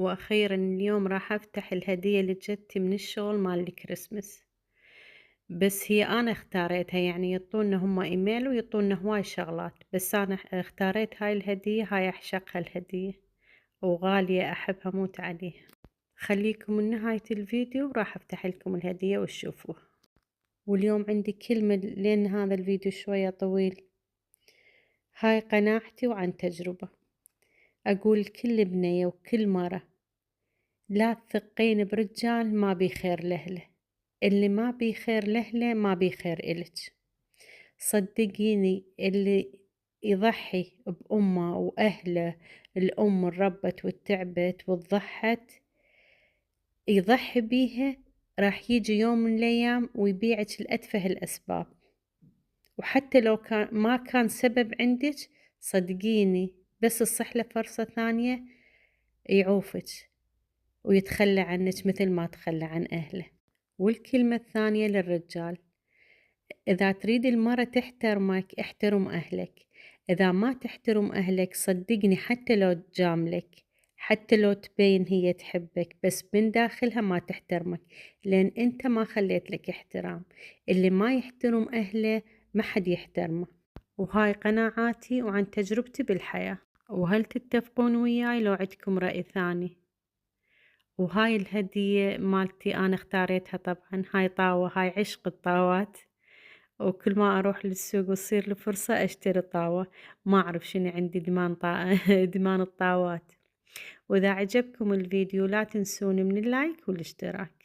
وأخيرا اليوم راح أفتح الهدية اللي جتي من الشغل مال الكريسماس. بس هي أنا اختاريتها، يعني يعطونا هم إيميل ويعطونا هواي شغلات، بس أنا اختاريت هاي الهدية. هاي أعشقها الهدية وغالية، أحبها موت عليها. خليكم من نهاية الفيديو وراح أفتح لكم الهدية وتشوفوها. واليوم عندي كلمة لأن هذا الفيديو شوية طويل. هاي قناعتي وعن تجربة. أقول كل بنية وكل مرة لا تثقين برجال ما بيخير لهله، اللي ما بيخير لهله ما بيخير إلك. صدقيني اللي يضحي بأمه وأهله، الأم ربت وتعبت وضحت، يضحي بيها، راح يجي يوم من الأيام ويبيعك لأتفه الأسباب. وحتى لو ما كان سبب عندك، صدقيني بس تصح له فرصة ثانية يعوفك ويتخلى عنك مثل ما تخلى عن أهله. والكلمة الثانية للرجال: إذا تريد المرة تحترمك احترم أهلك. إذا ما تحترم أهلك صدقني حتى لو تجاملك، حتى لو تبين هي تحبك، بس من داخلها ما تحترمك، لأن أنت ما خليت لك احترام. اللي ما يحترم أهله ما حد يحترمه. وهاي قناعاتي وعن تجربتي بالحياة. وهل تتفقون وياي لو عندكم رأي ثاني؟ وهاي الهدية مالتي أنا اختاريتها طبعا. هاي طاوة، هاي عشق الطاوات، وكل ما أروح للسوق وتصير لي فرصة أشتري طاوة. ما أعرف شنو عندي إدمان إدمان الطاوات. وإذا عجبكم الفيديو لا تنسون من اللايك والاشتراك.